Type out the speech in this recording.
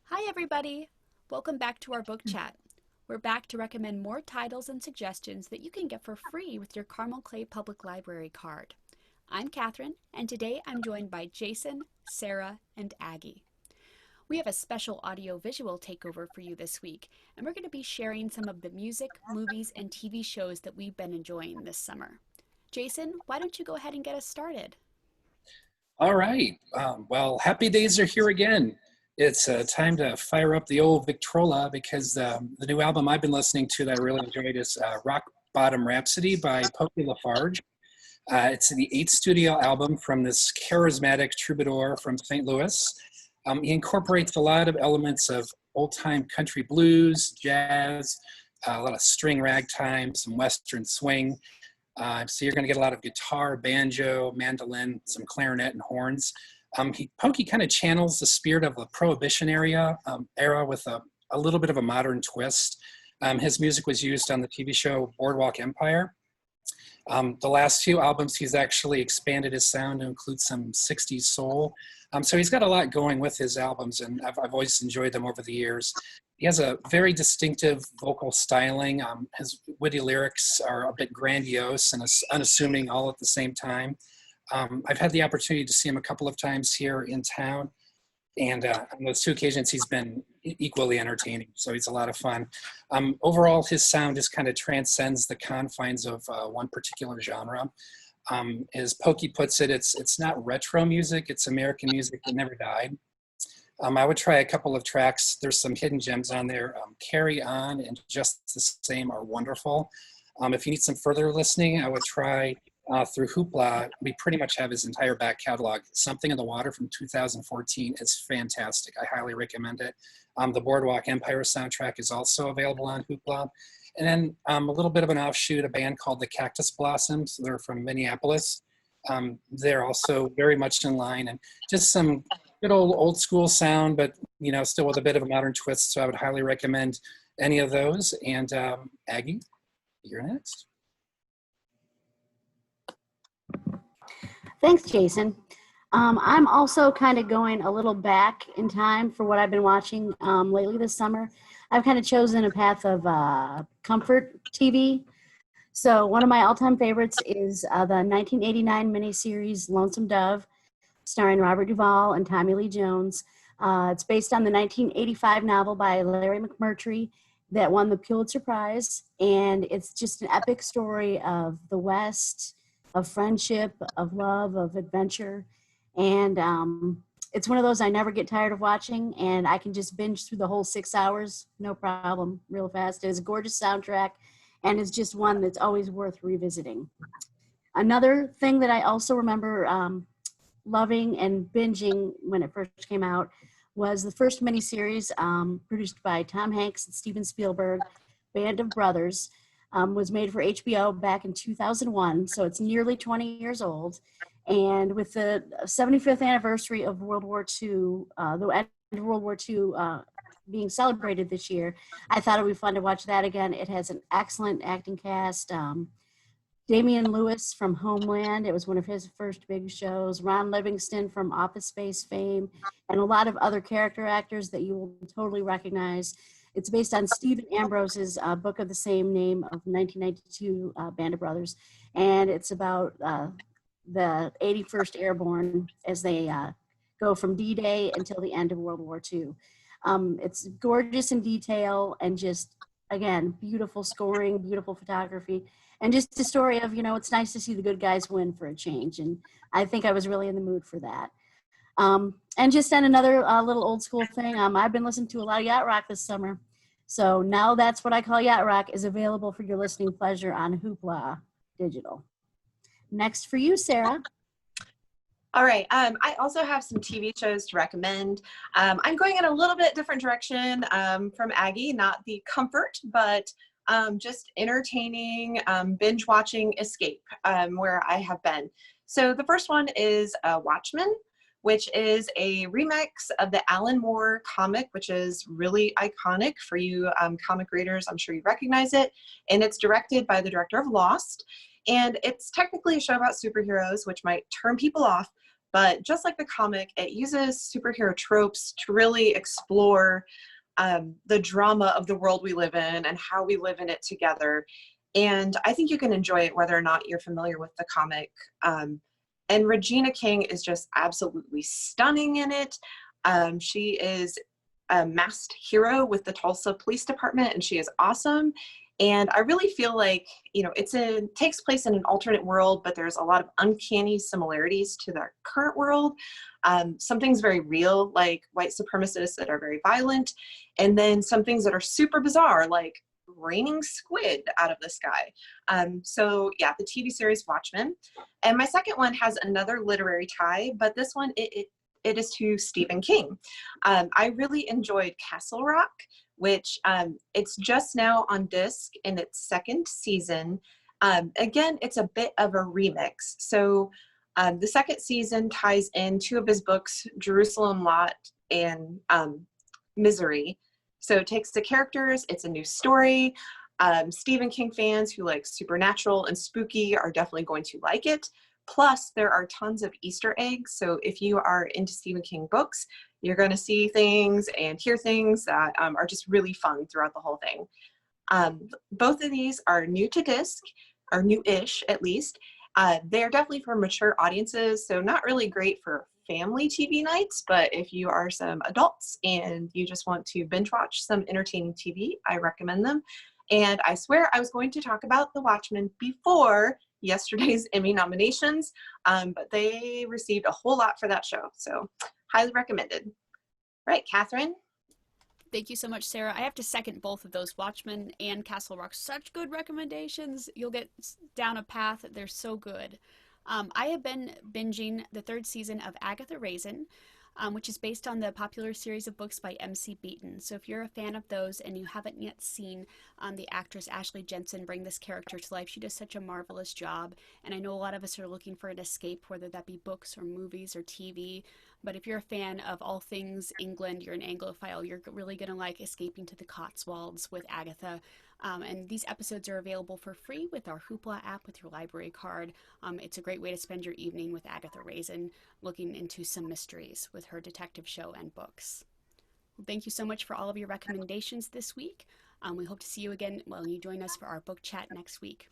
Hi everybody! Welcome back to our book chat. We're back to recommend more titles and suggestions that you can get for free with your Carmel Clay Public Library card. I'm Catherine, and today I'm joined by Jason, Sarah, and Aggie. We have a special audio-visual takeover for you this week, and we're going to be sharing some of the music, movies, and TV shows that we've been enjoying this summer. Jason, why don't you go ahead and get us started? All right. Well, happy days are here again. It's time to fire up the old Victrola because the new album I've been listening to that I really enjoyed is Rock Bottom Rhapsody by Pokey LaFarge. It's the 8th studio album from this charismatic troubadour from St. Louis. He incorporates a lot of elements of old-time country blues, jazz, a lot of string ragtime, some western swing. So you're going to get a lot of guitar, banjo, mandolin, some clarinet and horns. Pokey kind of channels the spirit of the Prohibition era with a little bit of a modern twist. His music was used on the TV show Boardwalk Empire. The last few albums, he's actually expanded his sound to include some 60s soul. So he's got a lot going with his albums, and I've always enjoyed them over the years. He has a very distinctive vocal styling. His witty lyrics are a bit grandiose and unassuming all at the same time. I've had the opportunity to see him a couple of times here in town, and on those 2 occasions he's been equally entertaining, so he's a lot of fun. Overall, his sound just kind of transcends the confines of one particular genre. As Pokey puts it, it's not retro music, it's American music that never died. I would try a couple of tracks. There's some hidden gems on there. Carry On and Just the Same are wonderful. If you need some further listening, I would try through Hoopla. We pretty much have his entire back catalog. Something in the Water from 2014 is fantastic. I highly recommend it. The Boardwalk Empire soundtrack is also available on Hoopla. And then a little bit of an offshoot, a band called the Cactus Blossoms. They're from Minneapolis. They're also very much in line, and just some good old school sound, but still with a bit of a modern twist. So I would highly recommend any of those. And Aggie, you're next. Thanks, Jason. I'm also kind of going a little back in time for what I've been watching lately this summer. I've kind of chosen a path of comfort TV. So one of my all-time favorites is the 1989 miniseries Lonesome Dove, starring Robert Duvall and Tommy Lee Jones. It's based on the 1985 novel by Larry McMurtry that won the Pulitzer Prize, and it's just an epic story of the West, of friendship, of love, of adventure, and it's one of those I never get tired of watching, and I can just binge through the whole 6 hours, no problem, real fast. It's a gorgeous soundtrack, and it's just one that's always worth revisiting. Another thing that I also remember loving and binging when it first came out was the first miniseries produced by Tom Hanks and Steven Spielberg, Band of Brothers, was made for HBO back in 2001, so it's nearly 20 years old. And with the 75th anniversary of World War II, the end of World War II being celebrated this year, I thought it would be fun to watch that again. It has an excellent acting cast. Damian Lewis from Homeland, it was one of his first big shows. Ron Livingston from Office Space fame, and a lot of other character actors that you will totally recognize. It's based on Stephen Ambrose's book of the same name of 1992, Band of Brothers, and it's about the 81st Airborne as they go from D-Day until the end of World War II. It's gorgeous in detail and just, again, beautiful scoring, beautiful photography, and just a story of, it's nice to see the good guys win for a change, and I think I was really in the mood for that. And just on another little old school thing, I've been listening to a lot of yacht rock this summer. So Now That's What I Call Yacht Rock is available for your listening pleasure on Hoopla Digital. Next for you, Sarah. All right, I also have some TV shows to recommend. I'm going in a little bit different direction from Aggie, not the comfort, but just entertaining, binge watching escape where I have been. So the first one is Watchmen, which is a remix of the Alan Moore comic, which is really iconic for you comic readers. I'm sure you recognize it. And it's directed by the director of Lost. And it's technically a show about superheroes, which might turn people off, But just like the comic, it uses superhero tropes to really explore the drama of the world we live in and how we live in it together. And I think you can enjoy it whether or not you're familiar with the comic. And Regina King is just absolutely stunning in it. She is a masked hero with the Tulsa Police Department, and she is awesome. And I really feel like, you know, takes place in an alternate world, but there's a lot of uncanny similarities to the current world. Some things very real, like white supremacists that are very violent, and then some things that are super bizarre, like raining squid out of the sky. So yeah, the TV series Watchmen. And my second one has another literary tie, but this one, it is to Stephen King. I really enjoyed Castle Rock, which it's just now on disc in its second season. Again, it's a bit of a remix. So the second season ties in two of his books, Jerusalem Lot and Misery. So it takes the characters, it's a new story. Stephen King fans who like supernatural and spooky are definitely going to like it. Plus, there are tons of Easter eggs. So if you are into Stephen King books, you're going to see things and hear things that are just really fun throughout the whole thing. Both of these are new to disc, or new-ish at least. They're definitely for mature audiences, so not really great for family TV nights, but if you are some adults and you just want to binge watch some entertaining TV, I recommend them. And I swear I was going to talk about The Watchmen before yesterday's Emmy nominations, but they received a whole lot for that show, so highly recommended. Right, Catherine? Thank you so much, Sarah. I have to second both of those, Watchmen and Castle Rock. Such good recommendations. You'll get down a path. They're so good. I have been binging the third season of Agatha Raisin, which is based on the popular series of books by M.C. Beaton. So if you're a fan of those and you haven't yet seen the actress Ashley Jensen bring this character to life, she does such a marvelous job. And I know a lot of us are looking for an escape, whether that be books or movies or TV. But if you're a fan of all things England, you're an Anglophile, you're really going to like Escaping to the Cotswolds with Agatha. And these episodes are available for free with our Hoopla app with your library card. It's a great way to spend your evening with Agatha Raisin, looking into some mysteries with her detective show and books. Well, thank you so much for all of your recommendations this week. We hope to see you again when you join us for our book chat next week.